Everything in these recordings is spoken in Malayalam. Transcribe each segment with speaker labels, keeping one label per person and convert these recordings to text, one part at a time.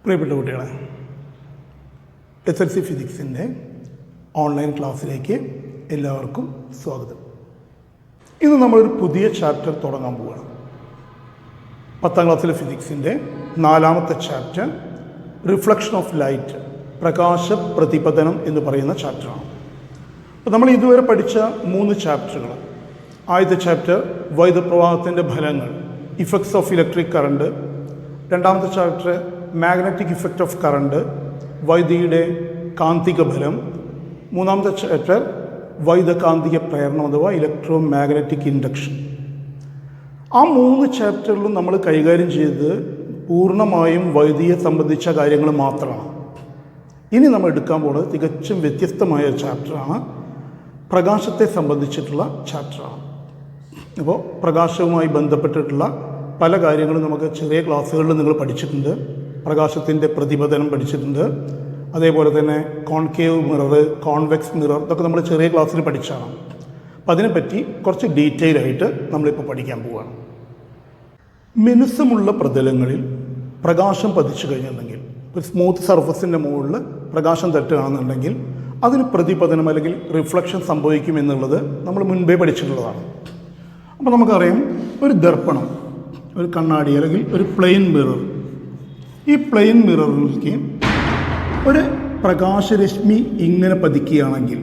Speaker 1: പ്രിയപ്പെട്ട കുട്ടികളെ, SLC ഫിസിക്സിൻ്റെ ഓൺലൈൻ ക്ലാസ്സിലേക്ക് എല്ലാവർക്കും സ്വാഗതം. ഇന്ന് നമ്മളൊരു പുതിയ ചാപ്റ്റർ തുടങ്ങാൻ പോവുകയാണ്. 10ാം ക്ലാസ്സിലെ ഫിസിക്സിൻ്റെ 4ാമത്തെ ചാപ്റ്റർ റിഫ്ലക്ഷൻ ഓഫ് ലൈറ്റ്, പ്രകാശ പ്രതിപതനം എന്ന് പറയുന്ന ചാപ്റ്ററാണ്. അപ്പോൾ നമ്മൾ ഇതുവരെ പഠിച്ച 3 ചാപ്റ്ററുകൾ, ആദ്യത്തെ ചാപ്റ്റർ വൈദ്യുതപ്രവാഹത്തിൻ്റെ ഫലങ്ങൾ, ഇഫക്ട്സ് ഓഫ് ഇലക്ട്രിക് കറണ്ട്, രണ്ടാമത്തെ chapter magnetic effect of current, വൈദ്യുതിയുടെ കാന്തിക ഫലം, മൂന്നാമത്തെ ചാപ്റ്റർ വൈദ്യുതകാന്തിക പ്രേരണം അഥവാ ഇലക്ട്രോ മാഗ്നറ്റിക് ഇൻഡക്ഷൻ. ആ 3 ചാപ്റ്ററിലും നമ്മൾ കൈകാര്യം ചെയ്തത് പൂർണ്ണമായും വൈദ്യുതിയെ സംബന്ധിച്ച കാര്യങ്ങൾ മാത്രമാണ്. ഇനി നമ്മൾ എടുക്കാൻ പോകുന്നത് തികച്ചും വ്യത്യസ്തമായ ഒരു ചാപ്റ്ററാണ്, പ്രകാശത്തെ സംബന്ധിച്ചിട്ടുള്ള ചാപ്റ്ററാണ്. അപ്പോൾ പ്രകാശവുമായി ബന്ധപ്പെട്ടിട്ടുള്ള പല കാര്യങ്ങളും നമുക്ക് ചെറിയ ക്ലാസ്സുകളിൽ നിങ്ങൾ പഠിച്ചിട്ടുണ്ട്. പ്രകാശത്തിൻ്റെ പ്രതിപതനം പഠിച്ചിട്ടുണ്ട്, അതേപോലെ തന്നെ കോൺകേവ് മിറർ, കോൺവെക്സ് മിറർ, ഇതൊക്കെ നമ്മൾ ചെറിയ ക്ലാസ്സിൽ പഠിച്ചതാണ്. അപ്പം അതിനെപ്പറ്റി കുറച്ച് ഡീറ്റെയിൽ ആയിട്ട് നമ്മളിപ്പോൾ പഠിക്കാൻ പോവുകയാണ്. മിനുസമുള്ള പ്രതലങ്ങളിൽ പ്രകാശം പതിച്ചു കഴിഞ്ഞിട്ടുണ്ടെങ്കിൽ, ഒരു സ്മൂത്ത് സർഫസിൻ്റെ മുകളിൽ പ്രകാശം തട്ടുകയാണെന്നുണ്ടെങ്കിൽ അതിന് പ്രതിപതനം അല്ലെങ്കിൽ റിഫ്ലക്ഷൻ സംഭവിക്കുമെന്നുള്ളത് നമ്മൾ മുൻപേ പഠിച്ചിട്ടുള്ളതാണ്. അപ്പോൾ നമുക്കറിയാം, ഒരു ദർപ്പണം, ഒരു കണ്ണാടി അല്ലെങ്കിൽ ഒരു പ്ലെയിൻ മിറർ, ഈ പ്ലെയിൻ മിററിലേക്ക് ഒരു പ്രകാശരശ്മി ഇങ്ങനെ പതിക്കുകയാണെങ്കിൽ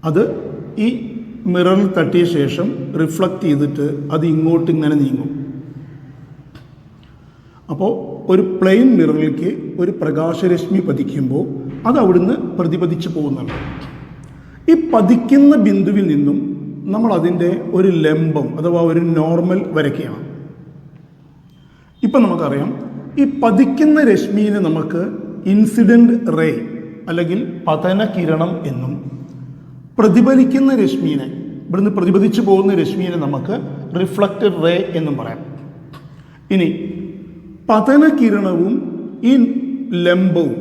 Speaker 1: അത് ഈ മിററിൽ തട്ടിയ ശേഷം റിഫ്ലക്റ്റ് ചെയ്തിട്ട് അത് ഇങ്ങോട്ട് ഇങ്ങനെ നീങ്ങും. അപ്പോൾ ഒരു പ്ലെയിൻ മിററിലേക്ക് ഒരു പ്രകാശരശ്മി പതിക്കുമ്പോൾ അത് അവിടുന്ന് പ്രതിപതിച്ച് പോകുന്നുണ്ട്. ഈ പതിക്കുന്ന ബിന്ദുവിൽ നിന്നും നമ്മൾ അതിൻ്റെ ഒരു ലംബം അഥവാ ഒരു നോർമൽ വരയ്ക്കുകയാണ്. ഇപ്പം നമുക്കറിയാം, ഈ പതിക്കുന്ന രശ്മിയെ നമുക്ക് ഇൻസിഡൻറ്റ് റേ അല്ലെങ്കിൽ പതനകിരണം എന്നും, പ്രതിഫലിക്കുന്ന രശ്മിയെ, ഇവിടുന്ന് പ്രതിപതിച്ചു പോകുന്ന രശ്മിയെ നമുക്ക് റിഫ്ലക്റ്റഡ് റേ എന്നും പറയാം. ഇനി പതനകിരണവും ഈ ലംബവും,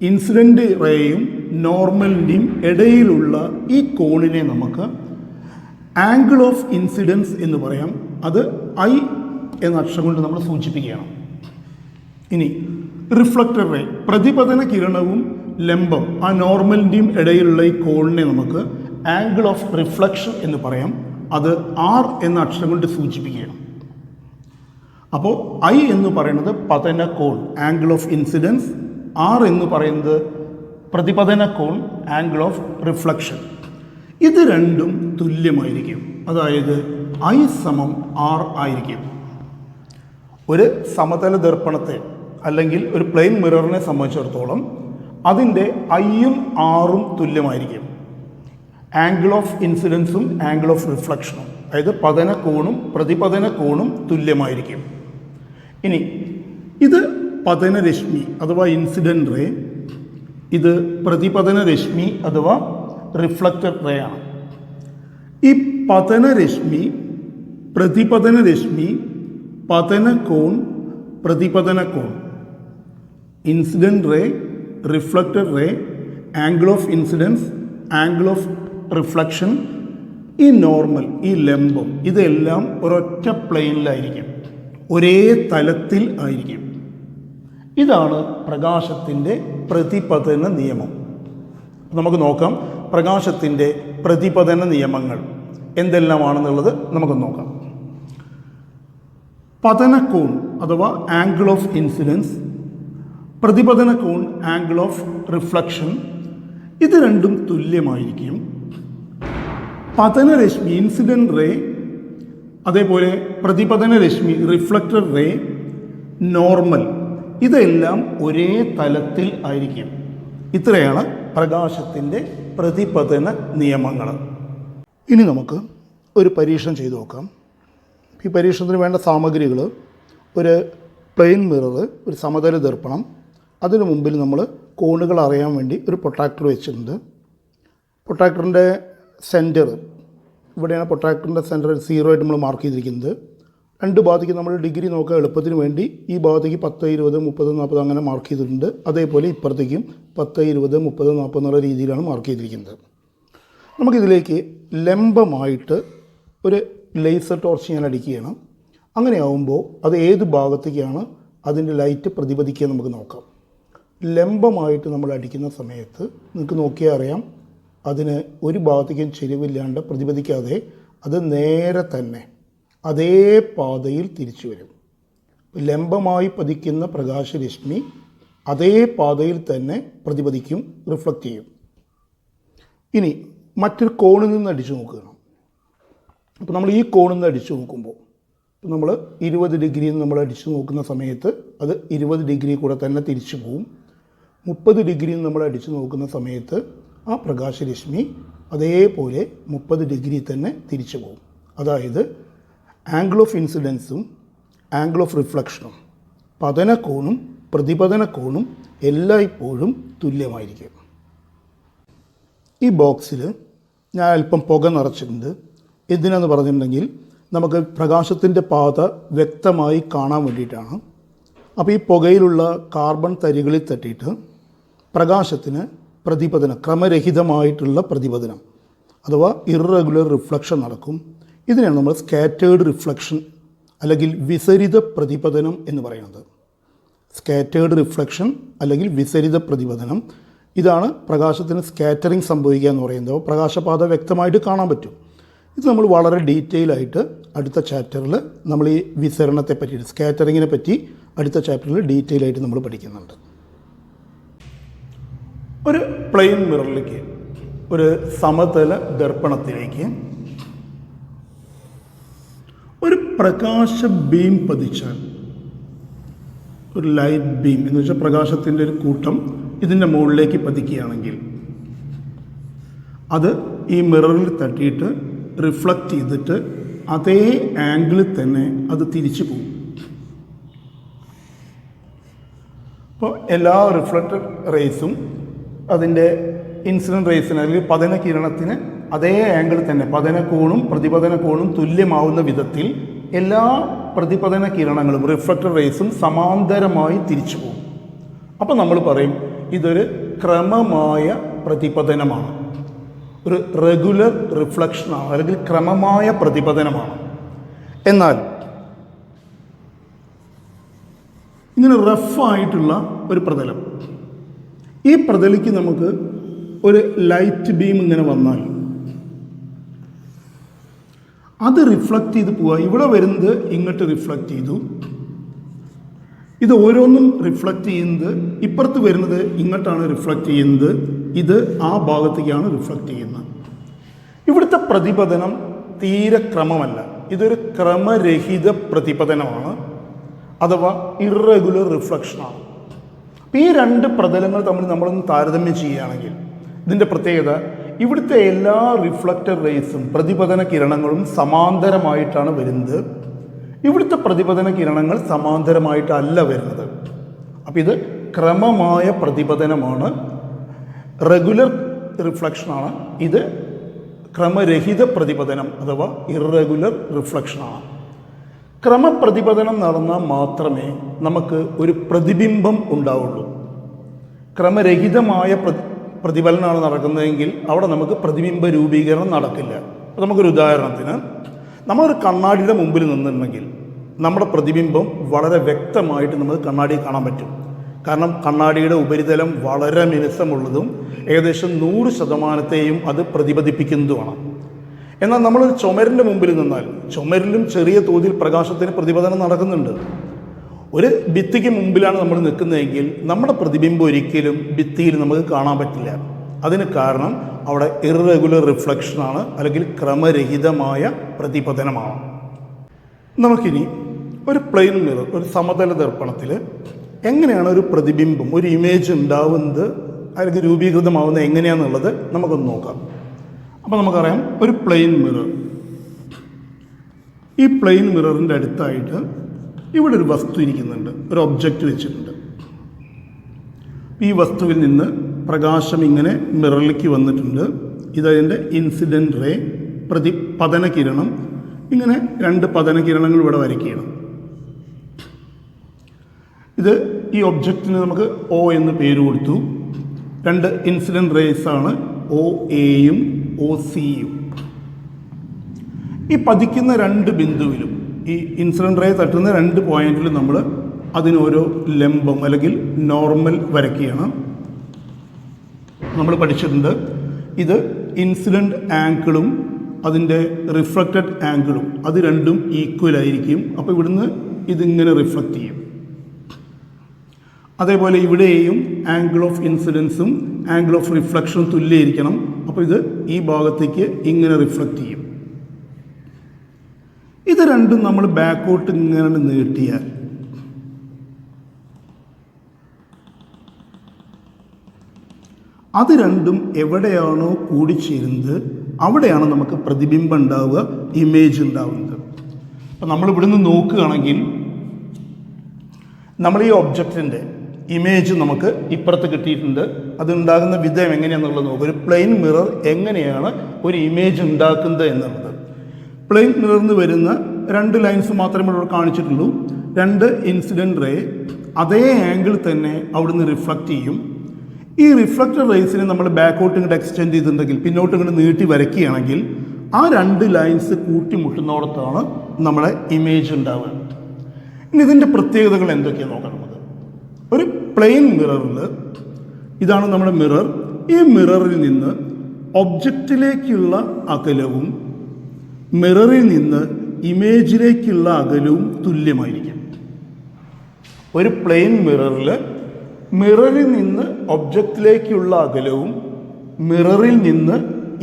Speaker 1: ഇൻസിഡൻറ്റ് റേയും നോർമലിൻ്റെയും ഇടയിലുള്ള ഈ കോണിനെ നമുക്ക് ആംഗിൾ ഓഫ് ഇൻസിഡൻസ് എന്ന് പറയാം. അത് I എന്ന അക്ഷരം കൊണ്ട് നമ്മൾ സൂചിപ്പിക്കുകയാണ്. ഇനി റിഫ്ലക്റ്റഡ് റേ, പ്രതിപതന കിരണവും ലംബം, ആ നോർമലിൻ്റെയും ഇടയിലുള്ള ഈ കോണിനെ നമുക്ക് ആംഗിൾ ഓഫ് റിഫ്ലക്ഷൻ എന്ന് പറയാം. അത് R എന്ന അക്ഷരം കൊണ്ട് സൂചിപ്പിക്കുകയാണ്. അപ്പോൾ I എന്ന് പറയുന്നത് പതന കോൺ, ആംഗിൾ ഓഫ് ഇൻസിഡൻസ്, R എന്ന് പറയുന്നത് പ്രതിപതന കോൺ, ആംഗിൾ ഓഫ് റിഫ്ലക്ഷൻ. ഇത് രണ്ടും തുല്യമായിരിക്കും, അതായത് I സമം R ആയിരിക്കും. ഒരു സമതല ദർപ്പണത്തെ അല്ലെങ്കിൽ ഒരു പ്ലെയിൻ മിററിനെ സംബന്ധിച്ചിടത്തോളം അതിൻ്റെ Iയും Rഉം തുല്യമായിരിക്കും. ആംഗിൾ ഓഫ് ഇൻസിഡൻസും ആംഗിൾ ഓഫ് റിഫ്ലക്ഷനും, അതായത് പതന കോണും പ്രതിപതന കോണും തുല്യമായിരിക്കും. ഇനി ഇത് പതനരശ്മി അഥവാ ഇൻസിഡൻറ്റ് റേ, ഇത് പ്രതിപതന രശ്മി അഥവാ റിഫ്ലക്റ്റഡ് റേ ആണ്. ഈ പതനരശ്മി, പ്രതിപതന രശ്മി, പതന കോൺ, പ്രതിപതന കോൺ, incident ray, reflected ray, angle of incidence, angle of reflection, ഈ നോർമൽ, ഈ ലംബം, ഇതെല്ലാം ഒരൊറ്റ പ്ലെയിനിലായിരിക്കും, ഒരേ തലത്തിൽ ആയിരിക്കും. ഇതാണ് പ്രകാശത്തിൻ്റെ പ്രതിപതന നിയമം. നമുക്ക് നോക്കാം പ്രകാശത്തിൻ്റെ പ്രതിപതന നിയമങ്ങൾ എന്തെല്ലാമാണെന്നുള്ളത് നമുക്ക് നോക്കാം. പതന കോൺ അഥവാ ആംഗിൾ ഓഫ് ഇൻസിഡൻസ്, പ്രതിപതന കോൺ ആംഗിൾ ഓഫ് റിഫ്ലക്ഷൻ, ഇത് രണ്ടും തുല്യമായിരിക്കും. പതനരശ്മി ഇൻസിഡൻറ്റ് റേ, അതേപോലെ പ്രതിപതന രശ്മി റിഫ്ലക്റ്റഡ് റേ, നോർമൽ, ഇതെല്ലാം ഒരേ തലത്തിൽ ആയിരിക്കും. ഇത്രയാണ് പ്രകാശത്തിൻ്റെ പ്രതിപതന നിയമങ്ങൾ. ഇനി നമുക്ക് ഒരു പരീക്ഷണം ചെയ്തു നോക്കാം. ഈ പരീക്ഷണത്തിന് വേണ്ട സാമഗ്രികൾ: ഒരു പ്ലെയിൻ മിറർ, ഒരു സമതല ദർപ്പണം, അതിനു മുമ്പിൽ നമ്മൾ കോണുകൾ അറിയാൻ വേണ്ടി ഒരു പ്രൊട്രാക്ടർ വെച്ചിട്ടുണ്ട്. പ്രൊട്രാക്ടറിൻ്റെ സെൻറ്റർ, ഇവിടെയാണ് പ്രൊട്രാക്ടറിൻ്റെ സെൻറ്റർ 0 ആയിട്ട് നമ്മൾ മാർക്ക് ചെയ്തിരിക്കുന്നത്. 2 ഭാഗത്തേക്ക് നമ്മൾ ഡിഗ്രി നോക്കുക എളുപ്പത്തിന് വേണ്ടി ഈ ഭാഗത്തേക്ക് 10, 20, 30, 40 അങ്ങനെ മാർക്ക് ചെയ്തിട്ടുണ്ട്. അതേപോലെ ഇപ്പുറത്തേക്കും 10, 20, 30, 40 എന്നുള്ള രീതിയിലാണ് മാർക്ക് ചെയ്തിരിക്കുന്നത്. നമുക്കിതിലേക്ക് ലംബമായിട്ട് ഒരു ലേസർ ടോർച്ച് ഞാൻ അടിക്കുകയാണ്. അങ്ങനെയാവുമ്പോൾ അത് ഏത് ഭാഗത്തേക്കാണ് അതിൻ്റെ ലൈറ്റ് പ്രതിപദിക്കുക നമുക്ക് നോക്കാം. ലംബമായിട്ട് നമ്മൾ അടിക്കുന്ന സമയത്ത് നിങ്ങൾക്ക് നോക്കിയാൽ അറിയാം, അതിന് ഒരു ഭാഗത്തേക്കും ചെരിവില്ലാണ്ട് പ്രതിപദിക്കാതെ അത് നേരെ തന്നെ അതേ പാതയിൽ തിരിച്ചു വരും. ലംബമായി പതിക്കുന്ന പ്രകാശരശ്മി അതേ പാതയിൽ തന്നെ പ്രതിപദിക്കും, റിഫ്ലക്റ്റ് ചെയ്യും. ഇനി മറ്റൊരു കോണിൽ നിന്ന് അടിച്ചു നോക്കുകയാണ്. അപ്പോൾ നമ്മൾ ഈ കോണിൽ നിന്ന് അടിച്ചു നോക്കുമ്പോൾ നമ്മൾ 20 ഡിഗ്രിയിൽ നമ്മൾ അടിച്ചു നോക്കുന്ന സമയത്ത് അത് 20 ഡിഗ്രി കൂടെ തന്നെ തിരിച്ചു പോവും. 30 ഡിഗ്രിയിൽ നമ്മൾ അടിച്ചു നോക്കുന്ന സമയത്ത് ആ പ്രകാശരശ്മി അതേപോലെ 30 ഡിഗ്രി തന്നെ തിരിച്ചു പോകും. അതായത് ആംഗിൾ ഓഫ് ഇൻസിഡൻസും ആംഗിൾ ഓഫ് റിഫ്ലക്ഷനും പതനകോണും പ്രതിപതനകോണും എല്ലായ്പ്പോഴും തുല്യമായിരിക്കും. ഈ ബോക്സിൽ ഞാൻ അല്പം പുക നിറച്ചിട്ടുണ്ട്. എന്തിനാന്ന് പറഞ്ഞിട്ടുണ്ടെങ്കിൽ നമുക്ക് പ്രകാശത്തിൻ്റെ പാത വ്യക്തമായി കാണാൻ വേണ്ടിയിട്ടാണ്. അപ്പോൾ ഈ പുകയിലുള്ള കാർബൺ തരികളിൽ തട്ടിയിട്ട് പ്രകാശത്തിന് പ്രതിപതനം, ക്രമരഹിതമായിട്ടുള്ള പ്രതിപതനം അഥവാ ഇറഗുലർ റിഫ്ലക്ഷൻ നടക്കും. ഇതിനാണ് നമ്മൾ സ്കാറ്റേർഡ് റിഫ്ലക്ഷൻ അല്ലെങ്കിൽ വിസരിത പ്രതിപതനം എന്ന് പറയുന്നത്. സ്കാറ്റേർഡ് റിഫ്ലക്ഷൻ അല്ലെങ്കിൽ വിസരിത പ്രതിപതനം, ഇതാണ് പ്രകാശത്തിന് സ്കാറ്ററിങ് സംഭവിക്കുക എന്ന് പറയുന്നത്. പ്രകാശപാത വ്യക്തമായിട്ട് കാണാൻ പറ്റും. ഇത് നമ്മൾ വളരെ ഡീറ്റെയിൽ ആയിട്ട് അടുത്ത ചാപ്റ്ററിൽ നമ്മൾ ഈ വിസരണത്തെ പറ്റി, സ്കാറ്ററിങ്ങിനെ പറ്റി അടുത്ത ചാപ്റ്ററിൽ ഡീറ്റെയിൽ ആയിട്ട് നമ്മൾ പഠിക്കുന്നുണ്ട്. ഒരു പ്ലെയിൻ മിററിലേക്ക്, ഒരു സമതല ദർപ്പണത്തിലേക്ക് ഒരു പ്രകാശ ബീം പതിച്ചാൽ, ഒരു ലൈറ്റ് ബീം എന്ന് വെച്ചാൽ പ്രകാശത്തിൻ്റെ ഒരു കൂട്ടം ഇതിൻ്റെ മുകളിലേക്ക് പതിക്കുകയാണെങ്കിൽ അത് ഈ മിററിൽ തട്ടിയിട്ട് റിഫ്ലക്റ്റ് ചെയ്തിട്ട് അതേ ആംഗിളിൽ തന്നെ അത് തിരിച്ചു പോകും. അപ്പോൾ എല്ലാ റിഫ്ലക്റ്റഡ് റേസും അതിൻ്റെ ഇൻസിഡൻറ്റ് റേസിന് അല്ലെങ്കിൽ പതന കിരണത്തിന് അതേ ആംഗിളിൽ തന്നെ പതനകോണും പ്രതിപതനകോണും തുല്യമാവുന്ന വിധത്തിൽ എല്ലാ പ്രതിപതന കിരണങ്ങളും റിഫ്ലക്റ്റഡ് റേസും സമാന്തരമായി തിരിച്ചു പോകും. അപ്പോൾ നമ്മൾ പറയും ഇതൊരു ക്രമമായ പ്രതിപതനമാണ്, ഒരു റെഗുലർ റിഫ്ലക്ഷനാണ് അല്ലെങ്കിൽ ക്രമമായ പ്രതിപതനമാണ്. എന്നാൽ ഇങ്ങനെ റഫായിട്ടുള്ള ഒരു പ്രതലം, ഈ പ്രതലിക്ക് നമുക്ക് ഒരു ലൈറ്റ് ബീം ഇങ്ങനെ വന്നാൽ അത് റിഫ്ലക്റ്റ് ചെയ്ത് പോവുക. ഇവിടെ വരുന്നത് ഇങ്ങോട്ട് റിഫ്ലക്റ്റ് ചെയ്തു, ഇത് ഓരോന്നും റിഫ്ലക്റ്റ് ചെയ്യുന്നത്, ഇപ്പുറത്ത് വരുന്നത് ഇങ്ങോട്ടാണ് റിഫ്ലക്റ്റ് ചെയ്യുന്നത്, ഇത് ആ ഭാഗത്തേക്കാണ് റിഫ്ലക്റ്റ് ചെയ്യുന്നത്. ഇവിടുത്തെ പ്രതിപതനം തീരെ ക്രമമല്ല, ഇതൊരു ക്രമരഹിത പ്രതിപതനമാണ് അഥവാ ഇറഗുലർ റിഫ്ലക്ഷനാണ്. അപ്പോൾ ഈ രണ്ട് പ്രതലങ്ങൾ തമ്മിൽ നമ്മളൊന്ന് താരതമ്യം ചെയ്യുകയാണെങ്കിൽ ഇതിൻ്റെ പ്രത്യേകത, ഇവിടുത്തെ എല്ലാ റിഫ്ലക്റ്റഡ് റേസും പ്രതിപതന കിരണങ്ങളും സമാന്തരമായിട്ടാണ് വരുന്നത്. ഇവിടുത്തെ പ്രതിപതന കിരണങ്ങൾ സമാന്തരമായിട്ടല്ല വരുന്നത്. അപ്പോൾ ഇത് ക്രമമായ പ്രതിപതനമാണ്, റെഗുലർ റിഫ്ലക്ഷനാണ്. ഇത് ക്രമരഹിത പ്രതിപതനം അഥവാ ഇറഗുലർ റിഫ്ലക്ഷനാണ്. ക്രമപ്രതിപതനം നടന്നാൽ മാത്രമേ നമുക്ക് ഒരു പ്രതിബിംബം ഉണ്ടാവുള്ളൂ. ക്രമരഹിതമായ പ്രതിഫലനമാണ് നടക്കുന്നതെങ്കിൽ അവിടെ നമുക്ക് പ്രതിബിംബ രൂപീകരണം നടക്കില്ല. അപ്പോൾ നമുക്കൊരു ഉദാഹരണത്തിന്, നമ്മളൊരു കണ്ണാടിയുടെ മുമ്പിൽ നിന്നിട്ടുണ്ടെങ്കിൽ നമ്മുടെ പ്രതിബിംബം വളരെ വ്യക്തമായിട്ട് നമുക്ക് കണ്ണാടിയിൽ കാണാൻ പറ്റും. കാരണം കണ്ണാടിയുടെ ഉപരിതലം വളരെ മിനുസമുള്ളതും ഏകദേശം 100% അത് പ്രതിപദിപ്പിക്കുന്നതുമാണ്. എന്നാൽ നമ്മളൊരു ചുമരിൻ്റെ മുമ്പിൽ നിന്നാൽ ചുമരിലും ചെറിയ തോതിൽ പ്രകാശത്തിന് പ്രതിപതനം നടക്കുന്നുണ്ട്. ഒരു ഭിത്തിക്ക് മുമ്പിലാണ് നമ്മൾ നിൽക്കുന്നതെങ്കിൽ നമ്മുടെ പ്രതിബിംബം ഒരിക്കലും ഭിത്തിയിൽ നമുക്ക് കാണാൻ പറ്റില്ല. അതിന് കാരണം അവിടെ ഇറഗുലർ റിഫ്ലക്ഷനാണ് അല്ലെങ്കിൽ ക്രമരഹിതമായ പ്രതിപതനമാണ്. നമുക്കിനി ഒരു പ്ലെയിൻ മിറർ, ഒരു സമതല ദർപ്പണത്തിൽ എങ്ങനെയാണ് ഒരു പ്രതിബിംബം, ഒരു ഇമേജ് ഉണ്ടാവുന്നത് അല്ലെങ്കിൽ രൂപീകൃതമാവുന്നത് എങ്ങനെയാണെന്നുള്ളത് നമുക്കൊന്ന് നോക്കാം. അപ്പോൾ നമുക്കറിയാം, ഒരു പ്ലെയിൻ മിറർ, ഈ പ്ലെയിൻ മിററിൻ്റെ അടുത്തായിട്ട് ഇവിടെ ഒരു വസ്തു ഇരിക്കുന്നുണ്ട്, ഒരു ഒബ്ജക്റ്റ് വെച്ചിട്ടുണ്ട്. ഈ വസ്തുവിൽ നിന്ന് പ്രകാശം ഇങ്ങനെ മിററിലേക്ക് വന്നിട്ടുണ്ട്. ഇതതിൻ്റെ ഇൻസിഡൻറ്റ് റേ, പതന കിരണം, ഇങ്ങനെ 2 പതന കിരണങ്ങൾ ഇവിടെ വരയ്ക്കുകയാണ്. ഇത് ഈ ഒബ്ജക്റ്റിന് നമുക്ക് ഒ എന്ന് പേര് കൊടുത്തു. 2 ഇൻസിഡൻറ്റ് റേസാണ്, ഒ എയും ഒ സിയും. ഈ പതിക്കുന്ന 2 ബിന്ദുവിലും, ഈ ഇൻസിഡൻറ്റ് റേ തട്ടുന്ന 2 പോയിന്റിലും നമ്മൾ അതിനോരോ ലംബം അല്ലെങ്കിൽ നോർമൽ വരയ്ക്കുകയാണ്. നമ്മൾ പഠിച്ചിട്ടുണ്ട് ഇത് ഇൻസിഡൻറ്റ് ആംഗിളും അതിൻ്റെ റിഫ്ലക്റ്റഡ് ആംഗിളും അത് രണ്ടും ഈക്വൽ ആയിരിക്കും. അപ്പോൾ ഇവിടുന്ന് ഇതിങ്ങനെ റിഫ്ലക്റ്റ് ചെയ്യും. അതേപോലെ ഇവിടെയും ആംഗിൾ ഓഫ് ഇൻസിഡൻസും ആംഗിൾ ഓഫ് റിഫ്ലക്ഷനും തുല്യമായിരിക്കണം. അപ്പോൾ ഇത് ഈ ഭാഗത്തേക്ക് ഇങ്ങനെ റിഫ്ലക്റ്റ് ചെയ്യും. ഇത് രണ്ടും നമ്മൾ ബാക്കോട്ട് ഇങ്ങനെ നീട്ടിയാൽ അത് രണ്ടും എവിടെയാണോ കൂടിച്ചേരുന്നത് അവിടെയാണ് നമുക്ക് പ്രതിബിംബം ഉണ്ടാവുക, ഇമേജ് ഉണ്ടാവുന്നത്. അപ്പം നമ്മൾ ഇവിടുന്ന് നോക്കുകയാണെങ്കിൽ നമ്മൾ ഈ ഒബ്ജക്റ്റിൻ്റെ ഇമേജ് നമുക്ക് ഇപ്പുറത്ത് കിട്ടിയിട്ടുണ്ട്. അതുണ്ടാകുന്ന വിധം എങ്ങനെയാണെന്നുള്ളത് നോക്കുക. ഒരു പ്ലെയിൻ മിറർ എങ്ങനെയാണ് ഒരു ഇമേജ് ഉണ്ടാക്കുന്നത് എന്നുള്ളത്. പ്ലെയിൻ മിററിൽ നിന്ന് വരുന്ന 2 ലൈൻസ് മാത്രമേ ഇവിടെ കാണിച്ചിട്ടുള്ളൂ. 2 ഇൻസിഡൻറ്റ് റേ അതേ ആംഗിൾ തന്നെ അവിടുന്ന് റിഫ്ലക്റ്റ് ചെയ്യും. ഈ റിഫ്ലക്റ്റഡ് റേസിനെ നമ്മൾ ബാക്കോട്ട് ഇങ്ങോട്ട് എക്സ്റ്റെൻഡ് ചെയ്തിട്ടുണ്ടെങ്കിൽ, പിന്നോട്ട് ഇങ്ങോട്ട് നീട്ടി വരയ്ക്കുകയാണെങ്കിൽ ആ 2 ലൈൻസ് കൂട്ടിമുട്ടുന്നിടത്താണ് നമ്മുടെ ഇമേജ് ഉണ്ടാവുക. ഇനി ഇതിൻ്റെ പ്രത്യേകതകൾ എന്തൊക്കെയാണ് നോക്കാം നമുക്ക്. ഒരു പ്ലെയിൻ മിററിൽ ഇതാണ് നമ്മുടെ മിറർ. ഈ മിററിൽ നിന്ന് ഒബ്ജക്റ്റിലേക്കുള്ള അകലവും മിററിൽ നിന്ന് ഇമേജിലേക്കുള്ള അകലവും തുല്യമായിരിക്കും. ഒരു പ്ലെയിൻ മിററിൽ നിന്ന് ഒബ്ജക്റ്റിലേക്കുള്ള അകലവും മിററിൽ നിന്ന്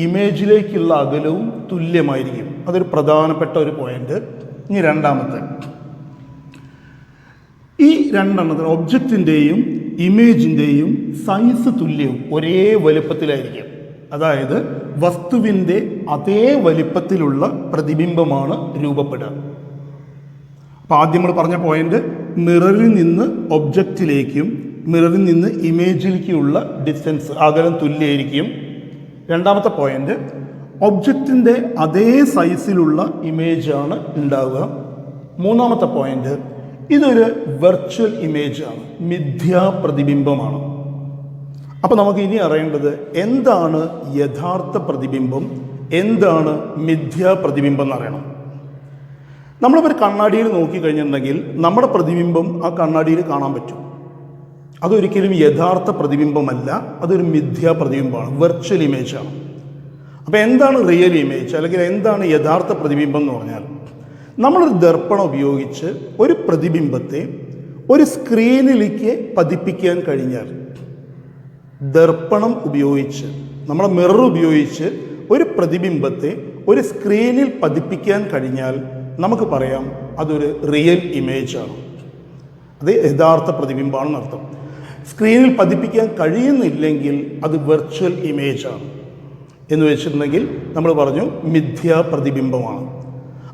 Speaker 1: ഇമേജിലേക്കുള്ള അകലവും തുല്യമായിരിക്കും. അതൊരു പ്രധാനപ്പെട്ട ഒരു പോയിന്റ്. ഇനി രണ്ടാമത്തെ, ഈ രണ്ടെണ്ണത്തിന് ഒബ്ജക്റ്റിൻ്റെയും ഇമേജിൻ്റെയും സൈസ് തുല്യവും ഒരേ വലുപ്പത്തിലായിരിക്കും. അതായത് വസ്തുവിൻ്റെ അതേ വലിപ്പത്തിലുള്ള പ്രതിബിംബമാണ് രൂപപ്പെടുക. അപ്പോൾ ആദ്യം നമ്മൾ പറഞ്ഞ പോയിന്റ്, മിററിൽ നിന്ന് ഒബ്ജക്റ്റിലേക്കും മിററിൽ നിന്ന് ഇമേജിലേക്കുള്ള ഡിസ്റ്റൻസ് അകലം തുല്യമായിരിക്കും. രണ്ടാമത്തെ പോയിന്റ്, ഒബ്ജക്റ്റിൻ്റെ അതേ സൈസിലുള്ള ഇമേജാണ് ഉണ്ടാവുക. മൂന്നാമത്തെ പോയിന്റ്, ഇതൊരു വെർച്വൽ ഇമേജാണ്, മിഥ്യാ പ്രതിബിംബമാണ്. അപ്പോൾ നമുക്ക് ഇനി അറിയേണ്ടത് എന്താണ് യഥാർത്ഥ പ്രതിബിംബം, എന്താണ് മിഥ്യാ പ്രതിബിംബം എന്നറിയണം. നമ്മളിപ്പോൾ ഒരു കണ്ണാടിയിൽ നോക്കിക്കഴിഞ്ഞിട്ടുണ്ടെങ്കിൽ നമ്മുടെ പ്രതിബിംബം ആ കണ്ണാടിയിൽ കാണാൻ പറ്റും. അതൊരിക്കലും യഥാർത്ഥ പ്രതിബിംബമല്ല, അതൊരു മിഥ്യാ പ്രതിബിംബമാണ്, വെർച്വൽ ഇമേജാണ്. അപ്പോൾ എന്താണ് റിയൽ ഇമേജ് അല്ലെങ്കിൽ എന്താണ് യഥാർത്ഥ പ്രതിബിംബം എന്ന് പറഞ്ഞാൽ, നമ്മളൊരു ദർപ്പണം ഉപയോഗിച്ച് ഒരു പ്രതിബിംബത്തെ ഒരു സ്ക്രീനിലേക്ക് പതിപ്പിക്കാൻ കഴിഞ്ഞാൽ, ദർപ്പണം ഉപയോഗിച്ച് നമ്മുടെ മിറർ ഉപയോഗിച്ച് ഒരു പ്രതിബിംബത്തെ ഒരു സ്ക്രീനിൽ പതിപ്പിക്കാൻ കഴിഞ്ഞാൽ നമുക്ക് പറയാം അതൊരു റിയൽ ഇമേജാണ്, അത് യഥാർത്ഥ പ്രതിബിംബമാണെന്ന് അർത്ഥം. സ്ക്രീനിൽ പതിപ്പിക്കാൻ കഴിയുന്നില്ലെങ്കിൽ അത് വെർച്വൽ ഇമേജാണ്. എന്ന് വെച്ചിട്ടുണ്ടെങ്കിൽ നമ്മൾ പറഞ്ഞു മിഥ്യാ പ്രതിബിംബമാണ്.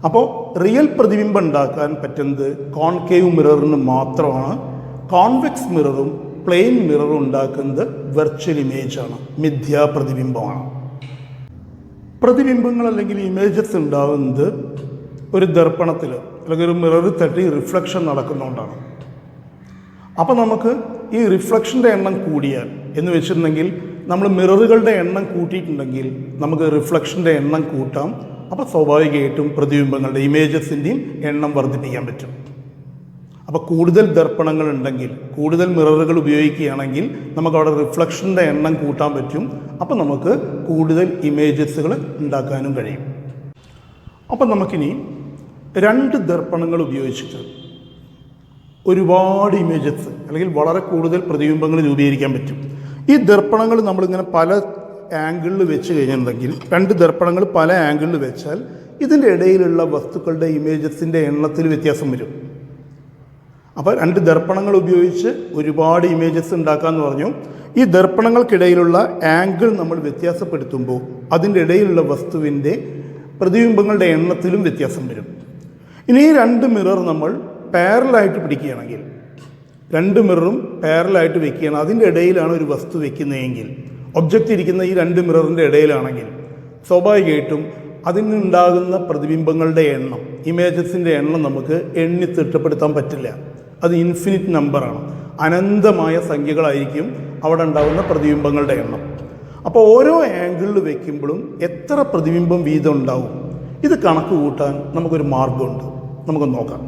Speaker 1: അപ്പോൾ റിയൽ പ്രതിബിംബം ഉണ്ടാക്കാൻ പറ്റുന്നത് കോൺകേവ് മിററിന് മാത്രമാണ്. കോൺവെക്സ് മിററും പ്ലെയിൻ മിററും ഉണ്ടാക്കുന്നത് വെർച്വൽ ഇമേജാണ്, മിഥ്യാ പ്രതിബിംബമാണ്. പ്രതിബിംബങ്ങൾ അല്ലെങ്കിൽ ഇമേജസ് ഉണ്ടാകുന്നത് ഒരു ദർപ്പണത്തിൽ അല്ലെങ്കിൽ ഒരു മിററിൽ തട്ടി റിഫ്ലക്ഷൻ നടക്കുന്നതുകൊണ്ടാണ്. അപ്പോൾ നമുക്ക് ഈ റിഫ്ലക്ഷൻ്റെ എണ്ണം കൂടിയാൽ എന്ന് വെച്ചിട്ടുണ്ടെങ്കിൽ നമ്മൾ മിററുകളുടെ എണ്ണം കൂട്ടിയിട്ടുണ്ടെങ്കിൽ നമുക്ക് റിഫ്ലക്ഷൻ്റെ എണ്ണം കൂട്ടാം. അപ്പോൾ സ്വാഭാവികമായിട്ടും പ്രതിബിംബങ്ങളുടെ ഇമേജസിൻ്റെയും എണ്ണം വർദ്ധിപ്പിക്കാൻ പറ്റും. അപ്പോൾ കൂടുതൽ ദർപ്പണങ്ങൾ ഉണ്ടെങ്കിൽ, കൂടുതൽ മിററുകൾ ഉപയോഗിക്കുകയാണെങ്കിൽ നമുക്ക് അവിടെ റിഫ്ലക്ഷൻ്റെ എണ്ണം കൂട്ടാൻ പറ്റും. അപ്പോൾ നമുക്ക് കൂടുതൽ ഇമേജസുകൾ ഉണ്ടാക്കാനും കഴിയും. അപ്പം നമുക്കിനി 2 ദർപ്പണങ്ങൾ ഉപയോഗിച്ചിട്ട് ഒരുപാട് ഇമേജസ് അല്ലെങ്കിൽ വളരെ കൂടുതൽ പ്രതിബിംബങ്ങൾ രൂപീകരിക്കാൻ പറ്റും. ഈ ദർപ്പണങ്ങൾ നമ്മളിങ്ങനെ പല ആംഗിളിൽ വെച്ച് കഴിഞ്ഞിട്ടുണ്ടെങ്കിൽ, 2 ദർപ്പണങ്ങൾ പല ആംഗിളിൽ വെച്ചാൽ ഇതിൻ്റെ ഇടയിലുള്ള വസ്തുക്കളുടെ ഇമേജസിൻ്റെ എണ്ണത്തിൽ വ്യത്യാസം വരും. അപ്പോൾ 2 ദർപ്പണങ്ങൾ ഉപയോഗിച്ച് ഒരുപാട് ഇമേജസ് ഉണ്ടാക്കാമെന്ന് പറഞ്ഞു. ഈ ദർപ്പണങ്ങൾക്കിടയിലുള്ള ആംഗിൾ നമ്മൾ വ്യത്യാസപ്പെടുത്തുമ്പോൾ അതിൻ്റെ ഇടയിലുള്ള വസ്തുവിൻ്റെ പ്രതിബിംബങ്ങളുടെ എണ്ണത്തിലും വ്യത്യാസം വരും. ഇനി ഈ 2 മിറർ നമ്മൾ പാരലായിട്ട് പിടിക്കുകയാണെങ്കിൽ, 2 മിററും പാരലായിട്ട് വെക്കുകയാണ്, അതിൻ്റെ ഇടയിലാണ് ഒരു വസ്തു വെക്കുന്നതെങ്കിൽ, ഒബ്ജക്റ്റ് ഇരിക്കുന്ന ഈ 2 മിററിൻ്റെ ഇടയിലാണെങ്കിൽ സ്വാഭാവികമായിട്ടും അതിനുണ്ടാകുന്ന പ്രതിബിംബങ്ങളുടെ എണ്ണം, ഇമേജസിൻ്റെ എണ്ണം നമുക്ക് എണ്ണി തിട്ടപ്പെടുത്താൻ പറ്റില്ല. അത് ഇൻഫിനിറ്റ് നമ്പറാണ്, അനന്തമായ സംഖ്യകളായിരിക്കും അവിടെ ഉണ്ടാകുന്ന പ്രതിബിംബങ്ങളുടെ എണ്ണം. അപ്പോൾ ഓരോ ആംഗിളിൽ വയ്ക്കുമ്പോഴും എത്ര പ്രതിബിംബം വീതം ഉണ്ടാവും, ഇത് കണക്ക് കൂട്ടാൻ നമുക്കൊരു മാർഗമുണ്ട്. നമുക്ക് നോക്കാം.